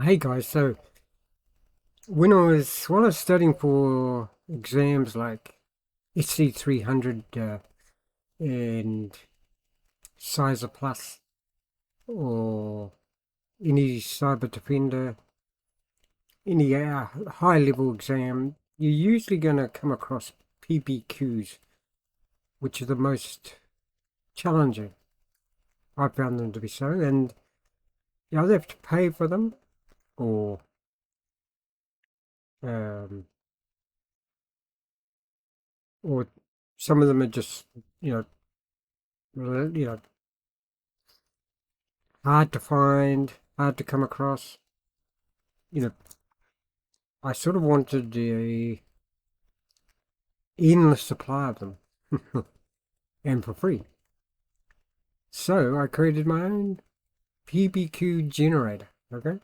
Hey guys, so while I was studying for exams like SC300 and CySA Plus or any Cyber Defender, any high level exam, you're usually going to come across PBQs, which are the most challenging. I found them to be so, and you either have to pay for them or um, or some of them are just you know you know hard to find, hard to come across. You know, I sort of wanted a endless supply of them and for free. So I created my own PBQ generator. Okay.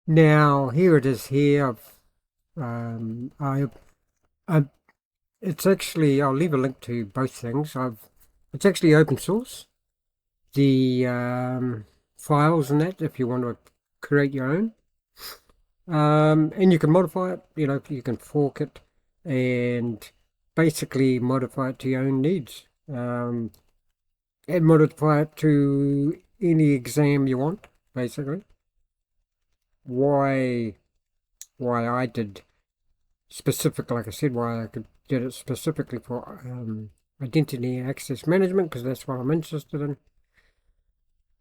Now here it is. Here, I, it's actually. I'll leave a link to both things. It's actually open source. The files and that, if you want to create your own. And you can modify it, you can fork it and basically modify it to your own needs. And modify it to any exam you want, basically. Why why I did specific, like I said, why I did it specifically for identity and access management, because that's what I'm interested in.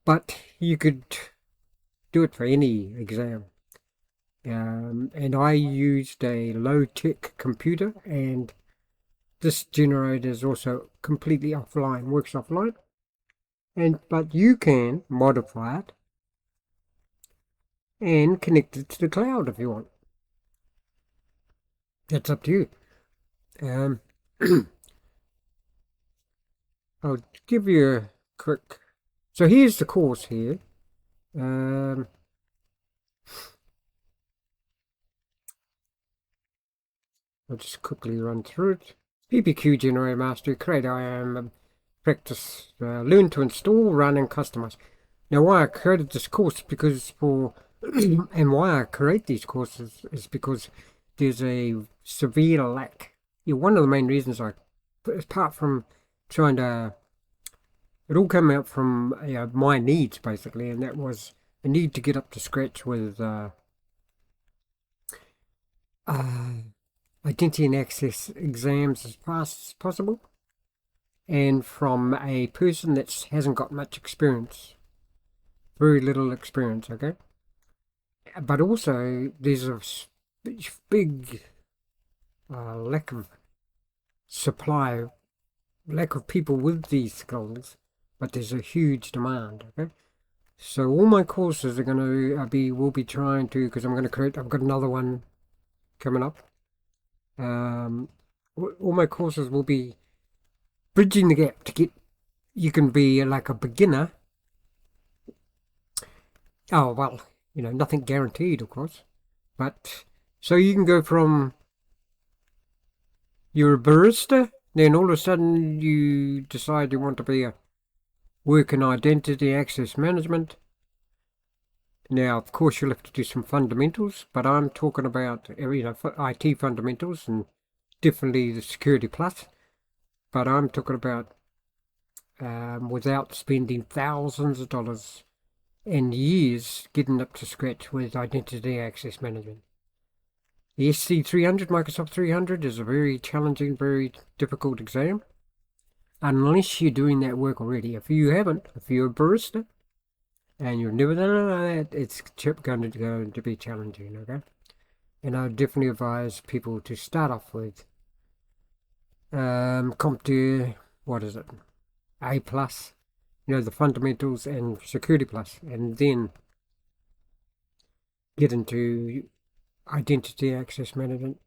But you could do it for any exam. And I used a low-tech computer, and this generator is also completely offline, works offline. But you can modify it and connect it to the cloud if you want. That's up to you. Um, I'll give you a quick. So here's the course here. Um, I'll just quickly run through it. PBQ generator mastery, create IAM, practice, learn to install, run, and customize. Now, why I created this course because and why I create these courses is because there's a severe lack. One of the main reasons apart from trying to, it all came out from my needs basically, and that was a need to get up to scratch with uh, identity and access exams as fast as possible, and from a person that hasn't got much experience, very little experience, okay? But also, there's a big lack of supply, lack of people with these skills, but there's a huge demand, okay? So all my courses are going to will be trying to, because I've got another one coming up. All my courses will be bridging the gap to get, you can be like a beginner. Oh, well, nothing guaranteed, of course. But so you can go from you're a barista, then all of a sudden you decide you want to be a work in identity access management. Now, of course, you'll have to do some fundamentals, but I'm talking about IT fundamentals and definitely the security plus. But I'm talking about without spending thousands of dollars and years getting up to scratch with identity access management. The SC300, Microsoft 300, is a very challenging, very difficult exam, unless you're doing that work already. If you haven't, if you're a barista and you've never done that, it's going to be challenging, okay? And I would definitely advise people to start off with CompTIA, what is it? A plus, the fundamentals and security plus, and then get into identity access management.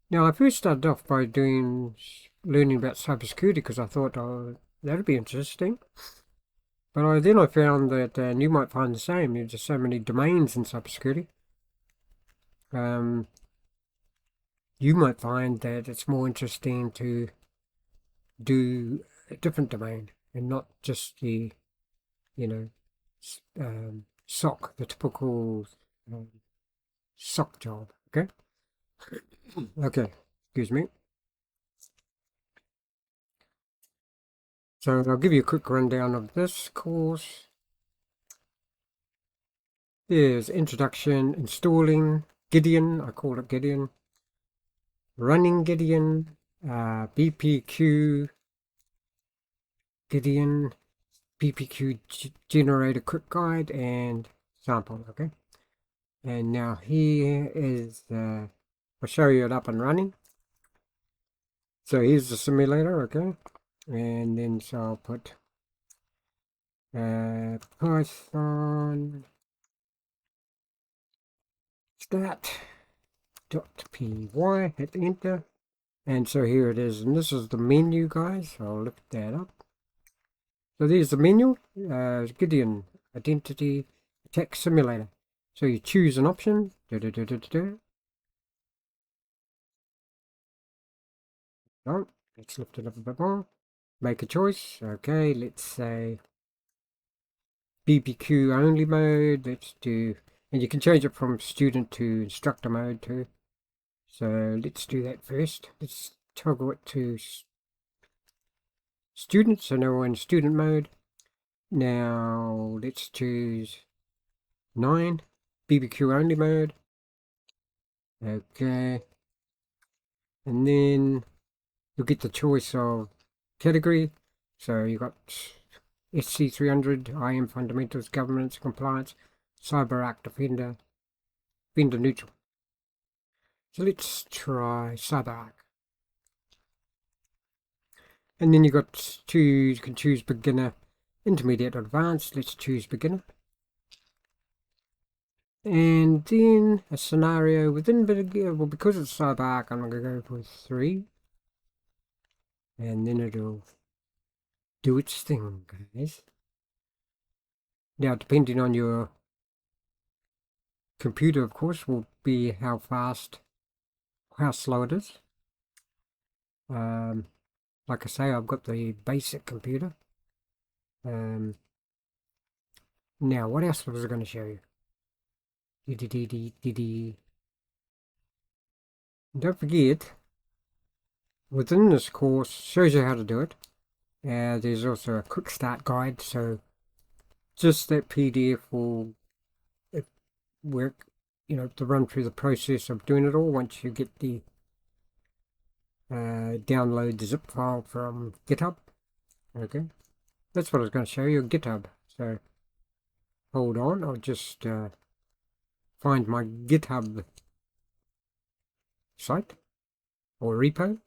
Now, I first started off by learning about cybersecurity because I thought, oh, that'd be interesting. But then I found that, and you might find the same, there's just so many domains in cybersecurity. You might find that it's more interesting to do a different domain and not just the, SOC, the typical SOC job. Okay. Okay. Excuse me. So I'll give you a quick rundown of this course. There's introduction, installing Gideon. I call it Gideon. Running Gideon, PBQ, Gideon, PBQ generator quick guide and sample. Okay. And now here is, I'll show you it up and running. So here's the simulator, okay? And then so I'll put Python stat.py, hit enter. And so here it is, and this is the menu, guys. So I'll lift that up. So there's the menu, Gideon Identity Attack Simulator. So you choose an option. Oh, let's lift it up a bit more. Make a choice. Okay, let's say PBQ only mode. Let's do, and you can change it from student to instructor mode too. So let's do that first. Let's toggle it to student. So now we're in student mode. Now let's choose 9 PBQ only mode. Okay, and then you'll get the choice of category. So you got SC300, IAM Fundamentals, Governance, Compliance, CyberArk, Defender, Vendor Neutral. So let's try CyberArk. And then you got you can choose beginner, intermediate, advanced. Let's choose beginner. And then a scenario within beginner. Well, because it's CyberArk, I'm going to go for 3. And then it'll do its thing, guys. Now, depending on your computer, of course, will be how fast, how slow it is. Like I say, I've got the basic computer. Now, what else was I going to show you? Don't forget, within this course, shows you how to do it. There's also a quick start guide, so just that PDF will work, to run through the process of doing it all once you get the download the zip file from GitHub. Okay, that's what I was going to show you, GitHub. So hold on, I'll just find my GitHub site or repo.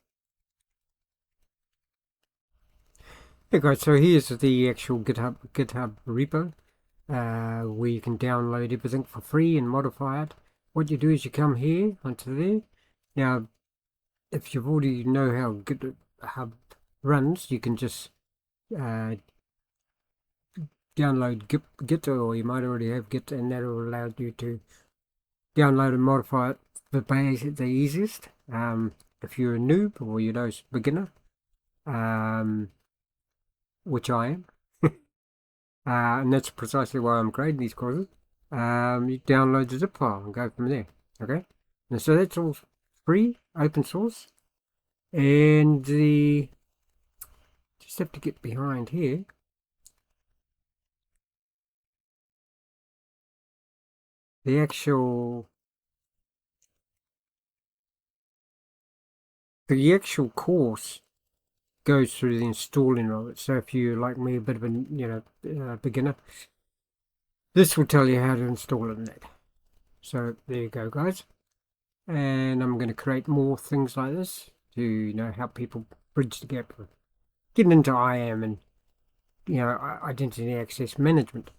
Okay guys, so here's the actual GitHub repo where you can download everything for free and modify it. What you do is you come here onto there. Now, if you already know how GitHub runs, you can just download Git, or you might already have Git, and that will allow you to download and modify it the easiest. If you're a noob or beginner, which I am, and that's precisely why I'm grading these courses. You download the zip file and go from there. Okay, and so that's all free, open source, and just have to get behind here. The actual course goes through the installing of it. So if you're like me, a bit of a beginner, this will tell you how to install it in that. So there you go, guys. And I'm going to create more things like this to help people bridge the gap, getting into IAM and identity access management.